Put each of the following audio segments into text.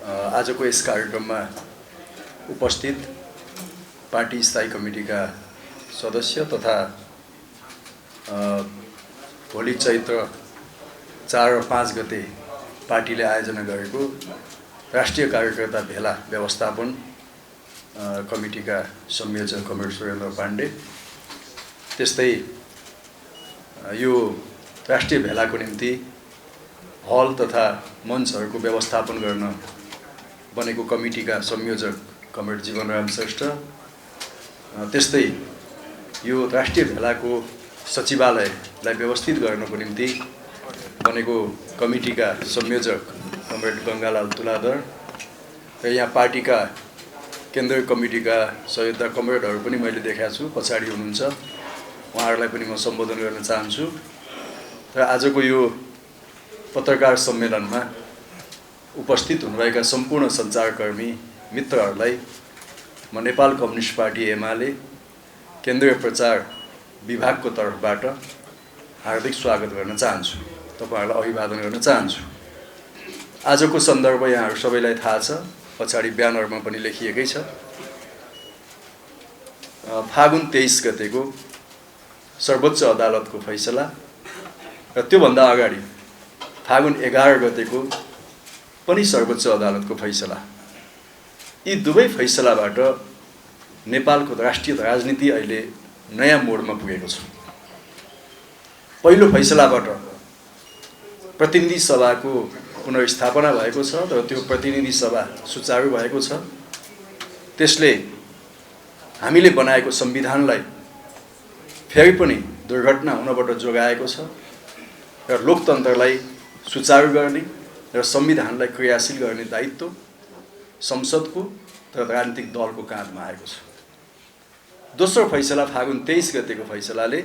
आजको यस कार्यक्रममा उपस्थित पार्टी स्थायी कमिटीका सदस्य तथा भोलि चैत्र 4 र 5 गते पार्टीले आयोजना गरेको राष्ट्रिय कार्यकर्ता भेला व्यवस्थापन कमिटीका संयोजक कमरेड सुरेन्द्र पाण्डे, त्यस्तै यो राष्ट्रिय भेलाको निम्ति हल तथा मञ्चहरूको व्यवस्थापन गर्न बनेको कमिटीका संयोजक कमरेड जीवनराम श्रेष्ठ, त्यस्तै यो राष्ट्रिय भेलाको सचिवालयलाई व्यवस्थित गर्नको निम्ति बनेको कमिटीका संयोजक कमरेड गङ्गालाल तुलाधर र यहाँ पार्टीका केन्द्रीय कमिटीका सहयोगदार कमरेडहरू पनि मैले देखाएको छु, पछाडि हुनुहुन्छ, उहाँहरूलाई पनि म सम्बोधन गर्न चाहन्छु। र आजको यो पत्रकार सम्मेलनमा उपस्थित हुनुभएका सम्पूर्ण सञ्चारकर्मी मित्रहरूलाई म नेपाल कम्युनिस्ट पार्टी एमाले केन्द्रीय प्रचार विभागको तर्फबाट हार्दिक स्वागत गर्न चाहन्छु, तपाईहरुलाई अभिवादन गर्न चाहन्छु। आजको सन्दर्भ यहाँहरु सबैलाई थाहा छ, पछाडि ब्यानरमा पनि लेखिएकै छ। फागुन 23 गतेको सर्वोच्च अदालतको फैसला र त्योभन्दा अगाडि फागुन 11 गतेको पनि सर्वोच्च अदालतको फैसला, यी दुवै फैसलाबाट नेपालको राष्ट्रिय राजनीति अहिले नयाँ मोडमा पुगेको छ। पहिलो फैसलाबाट प्रतिनिधि सभाको पुनर्स्थापना भएको छ र त्यो प्रतिनिधि सभा सुचारू भएको छ। त्यसले हामीले बनाएको संविधानलाई फेरि पनि दुर्घटना हुनबाट जोगाएको छ र लोकतन्त्रलाई सुचारू गर्ने र संविधानलाई क्रियाशील गर्ने दायित्व संसदको र राजनीतिक दलको काँधमा आएको छ। दोस्रो फैसला फागुन 23 गतेको फैसलाले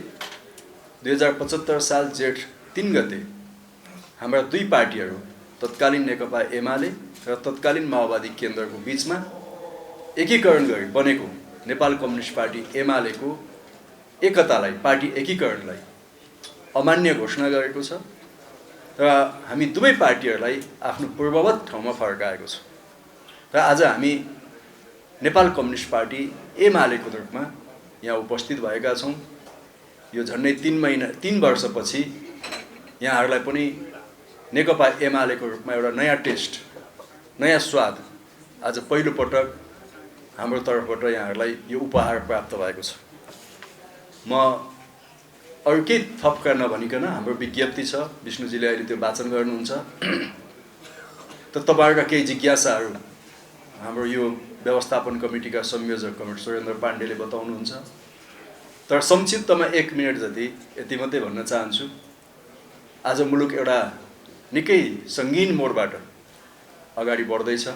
2075 साल जेठ 3 गते हाम्रा दुई पार्टीहरू तत्कालीन नेकपा एमाले र तत्कालीन माओवादी केन्द्रको बीचमा एकीकरण गरी बनेको नेपाल कम्युनिस्ट पार्टी एमालेको एकतालाई, पार्टी एकीकरणलाई अमान्य घोषणा गरेको छ र हामी दुवै पार्टीहरूलाई आफ्नो पूर्ववत ठाउँमा फर्काएको छ। र आज हामी नेपाल कम्युनिस्ट पार्टी एमालेको रूपमा यहाँ उपस्थित भएका छौँ। यो झन्डै 3 वर्षपछि यहाँहरूलाई पनि नेकपा एमालेको रूपमा एउटा नयाँ टेस्ट, नयाँ स्वाद आज पहिलो पटक हाम्रो तर्फबाट यहाँहरूलाई यो उपहार प्राप्त भएको छ। म अरू केही थपका नभनिकन हाम्रो विज्ञप्ति छ, विष्णुजीले अहिले त्यो वाचन गर्नुहुन्छ, त तपाईहरुका केही जिज्ञासाहरू हाम्रो यो व्यवस्थापन कमिटीका संयोजक कमरेड सुरेन्द्र पाण्डेले बताउनुहुन्छ। तर संक्षिप्तमा 1 मिनेट जति यति मात्रै भन्न चाहन्छु। आज मुलुक एउटा निकै सङ्गीन मोडबाट अगाडि बढ्दैछ।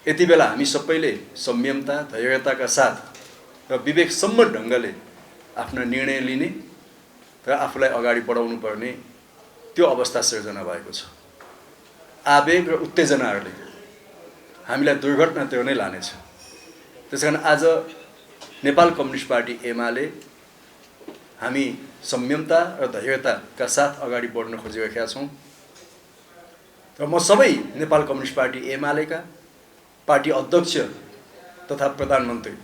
यति बेला हामी सबैले संयमता, धैर्यताका साथ र विवेकसम्म ढङ्गले आफ्नो निर्णय लिने र आफूलाई अगाडि बढाउनु पर्ने त्यो अवस्था सिर्जना भएको छ। आवेग र उत्तेजनाहरूले हामीलाई दुर्घटनातिर नै लानेछ। त्यसकारण आज नेपाल कम्युनिस्ट पार्टी एमाले हामी संयमता र धैर्यताका साथ अगाडि बढ्न खोजिरहेका छौँ र म सबै नेपाल कम्युनिस्ट पार्टी एमालेका पार्टी अध्यक्ष तथा प्रधानमन्त्री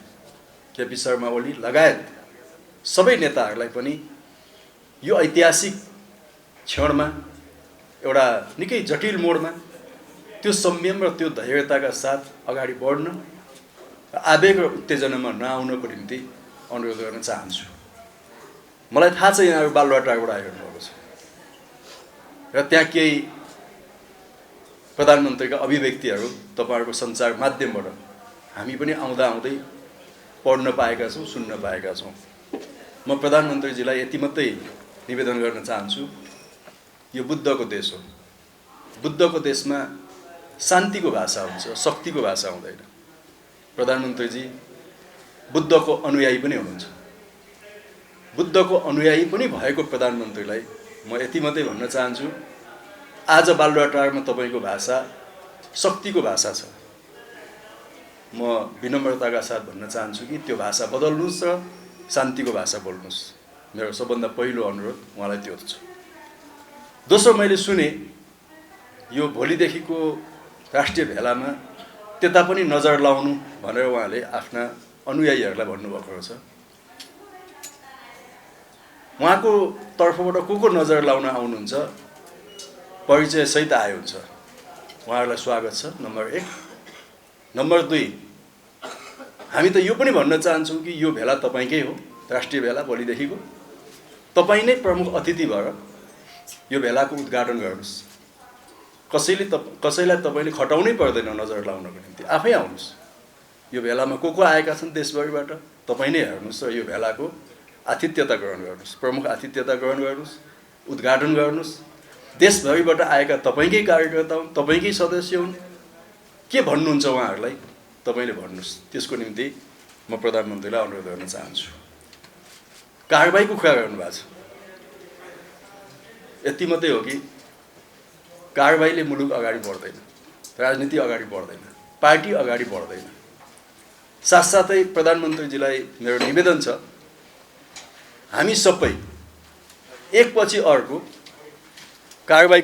केपी शर्मा ओली लगायत सबै नेताहरूलाई पनि यो ऐतिहासिक क्षणमा एउटा निकै जटिल मोडमा त्यो संयम र त्यो धैर्यताका साथ अगाडि बढ्न र आवेग र उत्तेजनामा नआउनको निम्ति अनुरोध गर्न चाहन्छु। मलाई थाहा छ यहाँहरू बालुवाटारबाट आइरहनु भएको छ र त्यहाँ केही प्रधानमन्त्रीका अभिव्यक्तिहरू तपाईहरुको सञ्चार माध्यमबाट हामी पनि आउँदै पढ्न पाएका छौँ, सुन्न पाएका छौँ। म प्रधानमन्त्रीजीलाई यति मात्रै निवेदन गर्न चाहन्छु, यो बुद्धको देश हो। बुद्धको देशमा शान्तिको भाषा हुन्छ, शक्तिको भाषा हुँदैन। प्रधानमन्त्रीजी बुद्धको अनुयायी पनि हुनुहुन्छ। बुद्धको अनुयायी पनि भएको प्रधानमन्त्रीलाई म यति मात्रै भन्न चाहन्छु, आज बालुवाटारमा तपाईँको भाषा शक्तिको भाषा छ। म विनम्रताका साथ भन्न चाहन्छु कि त्यो भाषा बदल्नुहोस् र शान्तिको भाषा बोल्नुहोस्। मेरो सबभन्दा पहिलो अनुरोध उहाँलाई त्यो छ। दोस्रो, मैले सुने यो भोलिदेखिको राष्ट्रिय भेलामा त्यता पनि नजर लाउनु भनेर उहाँले आफ्ना अनुयायीहरूलाई भन्नुभएको छ। उहाँको तर्फबाट को नजर लाउन आउनुहुन्छ परिचय सहित आयो हुन्छ, उहाँहरूलाई स्वागत छ नम्बर 1। नम्बर 2, हामी त यो पनि भन्न चाहन्छौँ कि यो भेला तपाईँकै हो, राष्ट्रिय भेला भोलिदेखिको तपाईँ नै प्रमुख अतिथि भएर यो भेलाको उद्घाटन गर्नुहोस्। कसैलाई तपाईँले खटाउनै पर्दैन नजर लाउनको निम्ति, आफै आउनुहोस्। यो भेलामा को आएका छन् देशभरिबाट तपाईँ नै हेर्नुहोस् र यो भेलाको आतिथ्यता ग्रहण गर्नुहोस्, प्रमुख आतिथ्यता ग्रहण गर्नुहोस्, उद्घाटन गर्नुहोस्। देशभरिबाट आएका तपाईँकै कार्यकर्ता हुन्, तपाईँकै सदस्य हुन्, के भन्नुहुन्छ उहाँहरूलाई तपाईँले भन्नुहोस्। त्यसको निम्ति म प्रधानमन्त्रीलाई अनुरोध गर्न चाहन्छु। कारबाहीको कुरा गर्नुभएको छ, यति मात्रै हो कि कारबाहीले मुलुक अगाडि बढ्दैन, राजनीति अगाडि बढ्दैन, पार्टी अगाडि बढ्दैन। साथसाथै प्रधानमन्त्रीजीलाई मेरो निवेदन छ, हामी सबै एकपछि अर्को कारबाही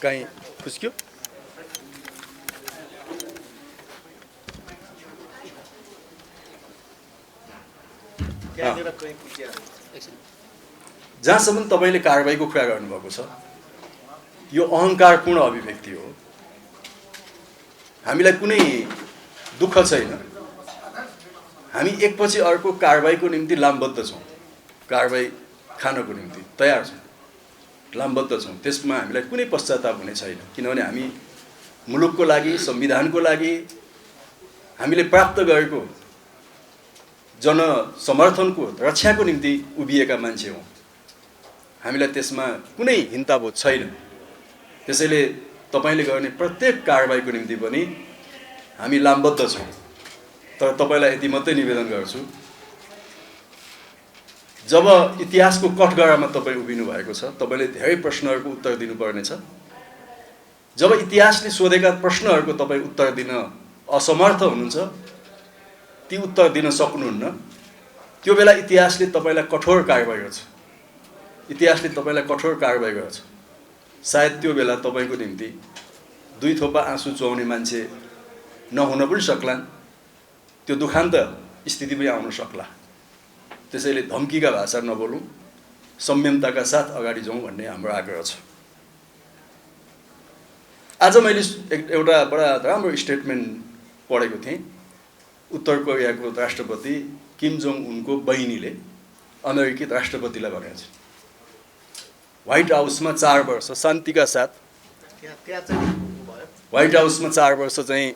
कहीँ खुस्क्यो, जहाँसम्म तपाईँले कारबाहीको कुरा गर्नुभएको छ, यो अहङ्कारपूर्ण अभिव्यक्ति हो। हामीलाई कुनै दुःख छैन, हामी एकपछि अर्को कारबाहीको निम्ति लामबद्ध छौँ, कारबाही खानको निम्ति तयार छौँ, लामबद्ध छौँ। त्यसमा हामीलाई कुनै पश्चाताप हुने छैन, किनभने हामी मुलुकको लागि, संविधानको लागि हामीले प्राप्त गरेको जनसमर्थनको रक्षाको निम्ति उभिएका मान्छे हौँ। हामीलाई त्यसमा कुनै हिंताबोध छैन। त्यसैले तपाईँले गर्ने प्रत्येक कारबाहीको निम्ति पनि हामी लामबद्ध छौँ। तर तपाईँलाई यति मात्रै निवेदन गर्छु, जब इतिहासको कठघरामा तपाईँ उभिनु भएको छ, तपाईँले धेरै प्रश्नहरूको उत्तर दिनुपर्नेछ। जब इतिहासले सोधेका प्रश्नहरूको तपाईँ उत्तर दिन असमर्थ हुनुहुन्छ, ती उत्तर दिन सक्नुहुन्न, त्यो बेला इतिहासले तपाईँलाई कठोर कारबाही गर्छ, इतिहासले तपाईँलाई कठोर कारबाही गर्छ। सायद त्यो बेला तपाईँको निम्ति 2 थोपा आँसु चुहाउने मान्छे नहुन पनि सक्लान्, त्यो दुखान्त स्थिति पनि आउन सक्ला। त्यसैले धम्कीका भाषा नबोलौँ, संयमताका साथ अगाडि जाउँ भन्ने हाम्रो आग्रह छ। आज मैले एउटा बडा राम्रो स्टेटमेन्ट पढेको थिएँ। उत्तर कोरियाको राष्ट्रपति किम जोङ उनको बहिनीले अमेरिकी राष्ट्रपतिलाई भनेको छ, व्हाइट हाउसमा 4 वर्ष शान्तिका साथ, व्हाइट हाउसमा 4 वर्ष चाहिँ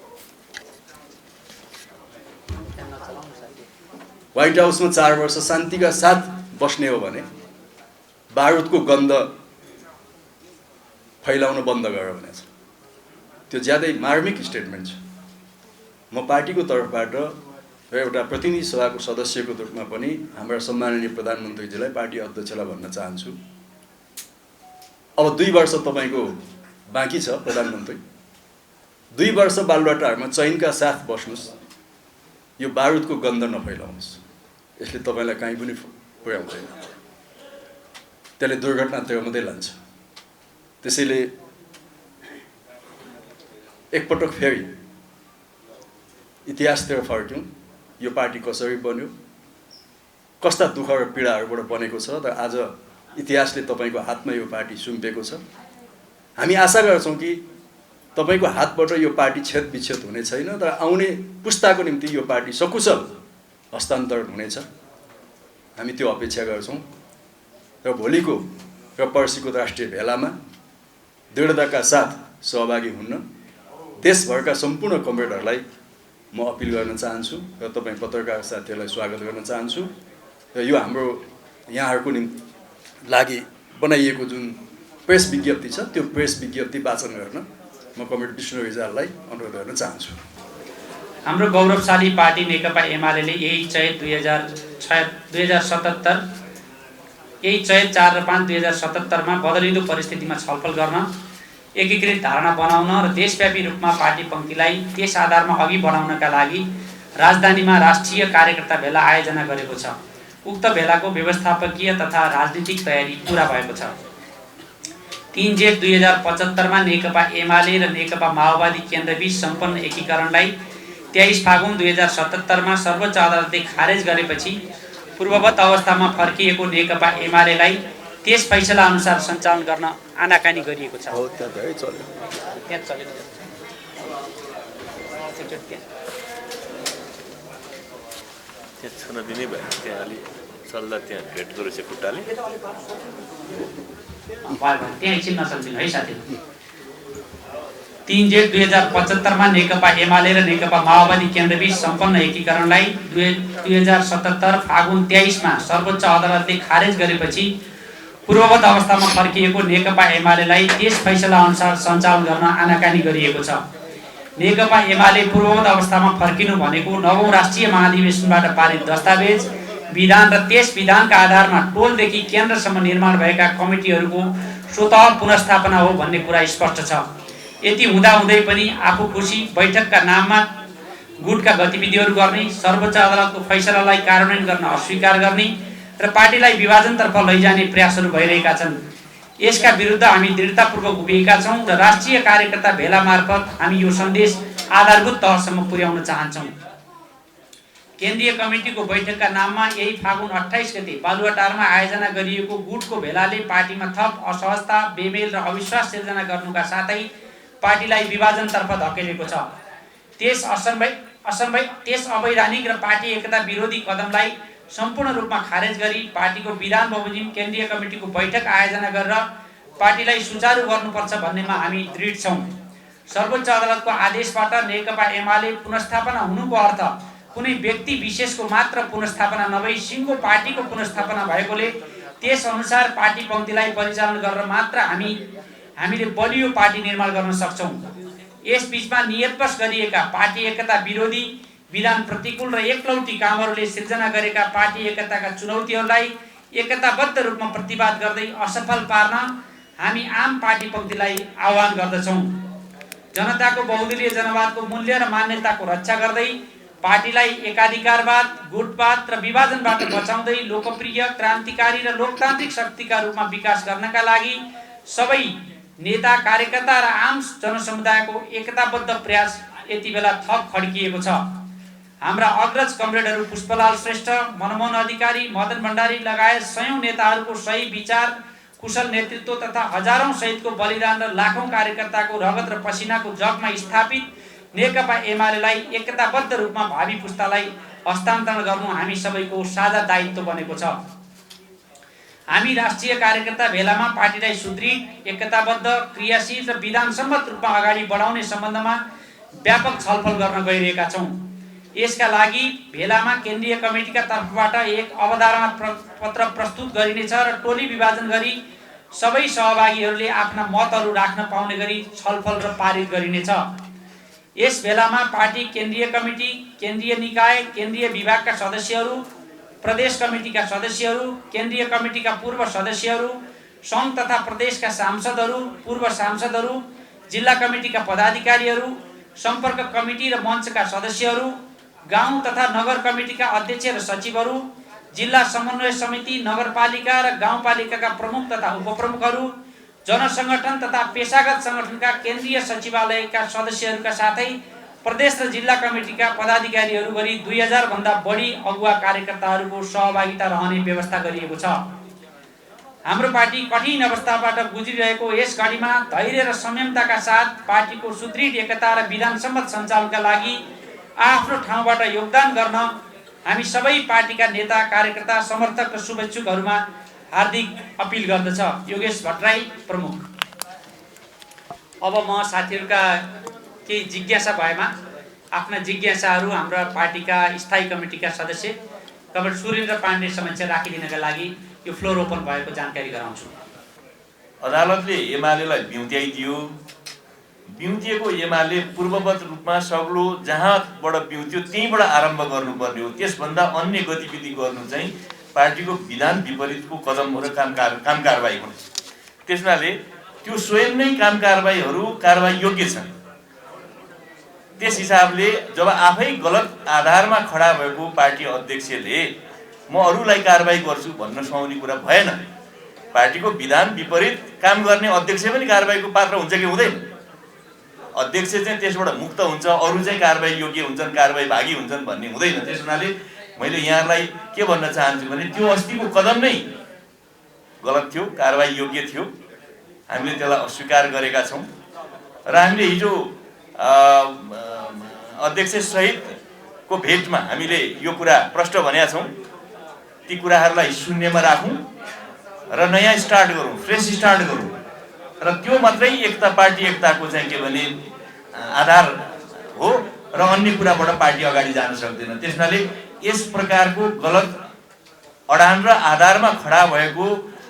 व्हाइट हाउसमा 4 वर्ष शान्तिका साथ बस्ने हो भने बारुदको गन्ध फैलाउन बन्द गर भनेको छ। त्यो ज्यादै मार्मिक स्टेटमेन्ट छ। म पार्टीको तर्फबाट र एउटा प्रतिनिधि सभाको सदस्यको रूपमा पनि हाम्रा सम्माननीय प्रधानमन्त्रीजीलाई, पार्टी अध्यक्षलाई भन्न चाहन्छु, अब 2 वर्ष तपाईँको बाँकी छ प्रधानमन्त्री। 2 वर्ष बालुवाटारमा चैनका साथ बस्नुहोस्, यो बारुदको गन्ध नफैलाउनुहोस्, यसले तपाईँलाई कहीँ पनि पुर्याउँदैन, त्यसले दुर्घटनातिर मात्रै लान्छ। त्यसैले एकपटक फेरि इतिहासतिर फर्क्यौँ, यो पार्टी कसरी बन्यो, कस्ता दुःख र पीडाहरूबाट बनेको छ, र आज इतिहासले तपाईँको हातमा यो पार्टी सुम्पेको छ। हामी आशा गर्छौँ कि तपाईँको हातबाट यो पार्टी छेदविच्छेद हुने छैन, तर आउने पुस्ताको निम्ति यो पार्टी सकुशल हस्तान्तरण हुनेछ, हामी त्यो अपेक्षा गर्छौँ। र भोलिको र पर्सिको राष्ट्रिय भेलामा दृढताका साथ सहभागी हुन देशभरका सम्पूर्ण कमरेडहरूलाई म अपिल गर्न चाहन्छु र तपाईँ पत्रकार साथीहरूलाई स्वागत गर्न चाहन्छु। र यो हाम्रो यहाँहरूको लागि बनाइएको जुन प्रेस विज्ञप्ति छ, त्यो प्रेस विज्ञप्ति वाचन गर्न म कमरेड विष्णु रिजाललाई अनुरोध गर्न चाहन्छु। हाम्रो गौरवशाली पार्टी नेकपा एमाले यही चैत 2077 यही चैत 4 र 5 2077 मा बदलिँदो परिस्थितिमा छलफल गर्न, एकीकृत धारणा बनाउन र देशव्यापी रूपमा पार्टी पंक्तिलाई त्यस आधारमा अघि बढाउनका लागि राजधानीमा राष्ट्रिय कार्यकर्ता भेला आयोजना गरेको छ। उक्त भेलाको व्यवस्थापकीय तथा राजनीतिक तयारी पूरा भएको छ। 3 जेठ 2075 मा नेकपा एमाले र नेकपा माओवादी केन्द्रबीच सम्पन्न एकीकरणलाई 23 फागुन 2077 मा सर्वोच्च अदालतले खारेज गरेपछि पूर्ववत अवस्थामा फर्किएको नेकपा एमालेलाई त्यस फैसला अनुसार सञ्चालन गर्न आनाकानी गरिएको छ। त्यहाँ चल्यो। त्यहाँ छुन दिनै भयो, त्यहाँ अलि चल्दा त्यहाँ भेट गरेछ खुट्टाले। त्यहाँ एकछिन नचल्दिनु है साथीहरू। 3 जेठ 2075 मा नेकपा एमाले र नेकपा माओवादी केन्द्रबीच सम्पन्न एकीकरणलाई 2077 फागुन 23 मा सर्वोच्च अदालतले खारेज गरेपछि पूर्ववत अवस्थामा फर्किएको नेकपा एमालेलाई त्यस फैसला अनुसार सञ्चालन गर्न आनाकानी गरिएको छ। नेकपा एमाले पूर्ववत अवस्थामा फर्किनु भनेको 9औं राष्ट्रिय महाधिवेशनबाट पारित दस्तावेज, विधान र त्यस विधानका आधारमा टोलदेखि केन्द्रसम्म निर्माण भएका कमिटीहरूको स्वतः पुनर्स्थापना हो भन्ने कुरा स्पष्ट छ। यति हुँदाहुँदै पनि आफू खुसी बैठकका नाममा गुटका गतिविधिहरू गर्ने, सर्वोच्च अदालतको फैसलालाई कार्यान्वयन गर्न अस्वीकार गर्ने र पार्टीलाई विभाजनतर्फ लैजाने प्रयासहरू भइरहेका छन्। यसका विरुद्ध हामी दृढतापूर्वक उभिएका छौँ र राष्ट्रिय कार्यकर्ता भेला मार्फत हामी यो सन्देश आधारभूत तहसम्म पुर्याउन चाहन्छौँ। केन्द्रीय कमिटीको बैठकका नाममा यही फागुन 28 गते बालुवाटारमा आयोजना गरिएको गुटको भेलाले पार्टीमा थप असहजता, बेमेल र अविश्वास सिर्जना गर्नुका साथै पार्टीलाई विभाजनतर्फ धकेलेको छ। त्यस अवैधानिक र पार्टी एकता विरोधी कदमलाई सम्पूर्ण रूपमा खारेज गरी पार्टीको विधान बमोजिम केन्द्रीय कमिटीको बैठक आयोजना गरेर पार्टीलाई सुचारू गर्नुपर्छ भन्नेमा हामी दृढ छौँ। सर्वोच्च अदालतको आदेशबाट नेकपा एमाले पुनर्स्थापना हुनुको अर्थ कुनै व्यक्ति विशेषको मात्र पुनर्स्थापना नभई सिङ्गो पार्टीको पुनर्स्थापना भएकोले त्यस अनुसार पार्टी पङ्क्तिलाई परिचालन गरेर मात्र हामीले बलियो पार्टी निर्माण गर्न सक्छौँ। यस बीचमा नियतवश गरिएका पार्टी एकता विरोधी, विधान प्रतिकूल र एकलौटी कामहरूले सिर्जना गरेका पार्टी एकताका चुनौतीहरूलाई एकताबद्ध रूपमा प्रतिवाद गर्दै असफल पार्न हामी आम पार्टी पङ्क्तिलाई आह्वान गर्दछौँ। जनताको बहुदलीय जनवादको मूल्य र मान्यताको रक्षा गर्दै पार्टीलाई एकाधिकारवाद, गुटवाद र विभाजनबाट बचाउँदै लोकप्रिय, क्रान्तिकारी र लोकतान्त्रिक शक्तिका रूपमा विकास गर्नका लागि सबै नेता, कार्यकर्ता र आम जनसमुदायको एकताबद्ध प्रयास यति बेला थप खड्किएको छ। हाम्रा अग्रज कमरेडहरू पुष्पलाल श्रेष्ठ, मनमोहन अधिकारी, मदन भण्डारी लगायत सयौं नेताहरूको सही विचार, कुशल नेतृत्व तथा हजारौं शहीदको बलिदान र लाखौं कार्यकर्ताको रगत र पसिनाको जगमा स्थापित नेकपा एमालेलाई एकताबद्ध रूपमा भावी पुस्तालाई हस्तान्तरण गर्नु हामी सबैको साझा दायित्व बनेको छ। हामी राष्ट्रिय कार्यकर्ता भेलामा पार्टीलाई सुदृढ, एकताबद्ध, क्रियाशील र विधानसम्मत रूपमा अगाडि बढाउने सम्बन्धमा व्यापक छलफल गर्न गइरहेका छौँ। यसका लागि भेलामा केन्द्रीय कमिटीका तर्फबाट एक अवधारणा पत्र प्रस्तुत गरिनेछ र टोली विभाजन गरी सबै सहभागीहरूले आफ्ना मतहरू राख्न पाउने गरी छलफल र पारित गरिनेछ। यस भेलामा पार्टी केन्द्रीय कमिटी, केन्द्रीय निकाय, केन्द्रीय विभागका सदस्यहरू, प्रदेश कमिटीका सदस्यहरू, केन्द्रीय कमिटीका पूर्व सदस्यहरू, सङ्घ तथा प्रदेशका सांसदहरू, पूर्व सांसदहरू, जिल्ला कमिटीका पदाधिकारीहरू, सम्पर्क कमिटी र मञ्चका सदस्यहरू, गाउँ तथा नगर कमिटीका अध्यक्ष र सचिवहरू, जिल्ला समन्वय समिति, नगरपालिका र गाउँपालिकाका प्रमुख तथा उपप्रमुखहरू, जनसङ्गठन तथा पेशागत सङ्गठनका केन्द्रीय सचिवालयका सदस्यहरूका साथै प्रदेश र जिल्ला कमिटीका पदाधिकारीहरू गरी 2000 भन्दा बढी अगुवा कार्यकर्ताहरूको सहभागिता रहने व्यवस्था गरिएको छ। हाम्रो पार्टी कठिन अवस्थाबाट गुज्रिरहेको यस घडीमा धैर्य र संयमताका साथ पार्टीको सुदृढ एकता र विधानसम्मत सञ्चालनका लागि आफ्नो ठाउँबाट योगदान गर्न हामी सबै पार्टीका नेता, कार्यकर्ता, समर्थक र शुभेच्छुकहरूमा हार्दिक अपिल गर्दछ। योगेश भट्टराई, प्रमुख। अब म साथीहरूका केही जिज्ञासा भएमा आफ्ना जिज्ञासाहरू हाम्रा पार्टीका स्थायी कमिटीका सदस्य कमरेड सुरेन्द्र पाण्डे समक्ष राखिदिनका लागि यो फ्लोर ओपन भएको जानकारी गराउँछु। अदालतले एमालेलाई बिउत्याइदियो। बिउतिएको एमाले पूर्ववत रूपमा सग्लो जहाँबाट बिउत्यो त्यहीँबाट आरम्भ गर्नुपर्ने हो। त्यसभन्दा अन्य गतिविधि गर्नु चाहिँ पार्टीको विधान विपरीतको कदम हो र काम कारबाही हुनेछ। त्यसैले त्यो स्वयं नै काम कारबाहीहरू कारबाही योग्य छन्। त्यस हिसाबले जब आफै गलत आधारमा खडा भएको पार्टी अध्यक्षले म अरूलाई कारबाही गर्छु भन्न सुहाउने कुरा भएन। पार्टीको विधान विपरीत काम गर्ने अध्यक्ष पनि कारबाहीको पात्र हुन्छ कि हुँदैन? अध्यक्ष चाहिँ त्यसबाट मुक्त हुन्छ, अरू चाहिँ कारबाही योग्य हुन्छन्, कारबाही भागी हुन्छन् भन्ने हुँदैन। त्यस हुनाले मैले यहाँलाई के भन्न चाहन्छु भने त्यो अस्तिको कदम नै गलत थियो, कारबाही योग्य थियो। हामीले त्यसलाई अस्वीकार गरेका छौँ र हामीले हिजो अध्यक्ष सहितको भेटमा हामीले यो कुरा प्रष्ट भनेका छौँ। ती कुराहरूलाई शून्यमा राखौँ र नयाँ स्टार्ट गरौँ, फ्रेस स्टार्ट गरौँ र त्यो मात्रै एकता पार्टी एकताको चाहिँ के भने आधार हो र अन्य कुराबाट पार्टी अगाडि जान सक्दैन। त्यसैले यस प्रकारको गलत अडान र आधारमा खडा भएको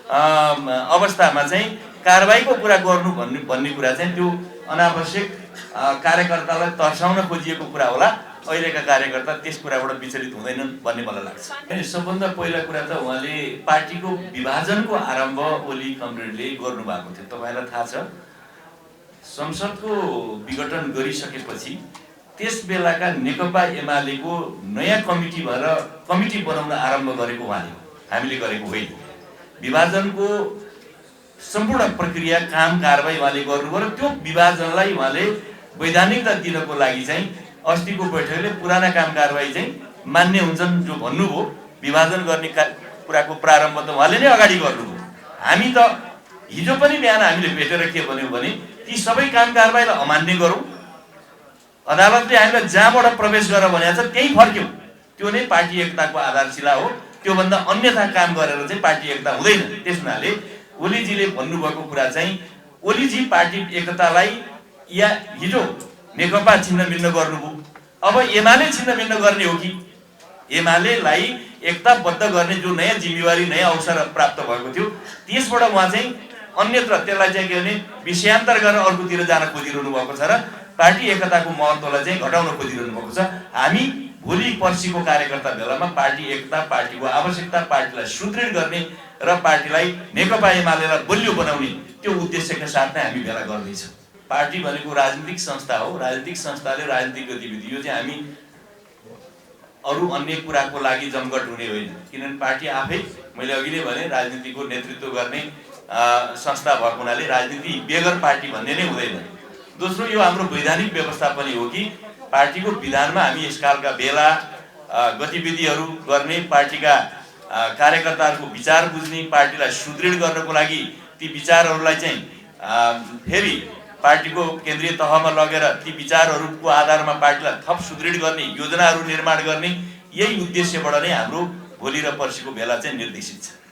अवस्थामा चाहिँ कारबाहीको कुरा गर्नु भन्ने कुरा चाहिँ त्यो अनावश्यक कार्यकर्तालाई तर्साउन खोजिएको कुरा होला। अहिलेका कार्यकर्ता त्यस कुराबाट विचलित हुँदैनन् भन्ने मलाई लाग्छ। सबभन्दा पहिला कुरा त उहाँले पार्टीको विभाजनको आरम्भ ओली कमरेडले गर्नुभएको थियो। तपाईँलाई थाहा छ, संसदको विघटन गरिसकेपछि त्यस बेलाका नेकपा एमालेको नयाँ कमिटी भएर कमिटी बनाउन आरम्भ गरेको उहाँले, हामीले गरेको होइन। विभाजनको सम्पूर्ण प्रक्रिया काम कारबाही उहाँले गर्नुभयो र त्यो विभाजनलाई उहाँले वैधानिकता दिनको लागि चाहिँ अस्तिको बैठकले पुराना काम कारबाही चाहिँ मान्य हुन्छन् जो भन्नुभयो। विभाजन गर्ने कुराको प्रारम्भ त उहाँले नै अगाडि गर्नुभयो। हामी त हिजो पनि बिहान हामीले भेटेर के भन्यौँ भने ती सबै काम कारबाहीलाई अमान्य गरौँ। अदालतले हामीलाई जहाँबाट प्रवेश गर भनेको छ त्यही फर्क्यौँ। त्यो नै पार्टी एकताको आधारशिला हो। त्योभन्दा अन्यथा काम गरेर चाहिँ पार्टी एकता हुँदैन। त्यस हुनाले ओलीजीले भन्नुभएको कुरा चाहिँ ओलीजी पार्टी एकतालाई या हिजो नेकपा छिन्नभिन्न गर्नुभयो, अब एमाले छिन्नभिन्न गर्ने हो कि एमालेलाई एकताबद्ध गर्ने जो नयाँ जिम्मेवारी नयाँ अवसर प्राप्त भएको थियो त्यसबाट उहाँ चाहिँ अन्यत्र त्यसलाई चाहिँ के भने विषयान्तर गरेर अर्कोतिर जान खोजिरहनु भएको छ र पार्टी एकताको महत्त्वलाई चाहिँ घटाउन खोजिरहनु भएको छ। हामी भोलि पर्सिको कार्यकर्ता बेलामा पार्टी एकता, पार्टीको आवश्यकता, पार्टीलाई सुदृढ गर्ने र पार्टीलाई नेकपा एमालेलाई बलियो बनाउने त्यो उद्देश्यका साथ नै हामी भेला गर्दैछौँ। पार्टी भनेको राजनीतिक संस्था हो। राजनीतिक संस्थाले राजनीतिक गतिविधि यो चाहिँ हामी अरू अन्य कुराको लागि जमघट हुने होइन। किनभने पार्टी आफै मैले अघि नै भने राजनीतिको नेतृत्व गर्ने संस्था भएको हुनाले राजनीति बेगर पार्टी भन्ने नै हुँदैन। दोस्रो, यो हाम्रो वैधानिक व्यवस्था पनि हो कि पार्टीको विधानमा हामी यसकालका बेला गतिविधिहरू गर्ने, पार्टीका कार्यकर्ताहरूको विचार बुझ्ने, पार्टीलाई सुदृढ गर्नको लागि ती विचारहरूलाई चाहिँ फेरि पार्टीको केन्द्रीय तहमा लगेर ती विचारहरूको आधारमा पार्टीलाई थप सुदृढ गर्ने, योजनाहरू निर्माण गर्ने, यही उद्देश्यबाट नै हाम्रो भोलि र पर्सिको बेला चाहिँ निर्देशित छ।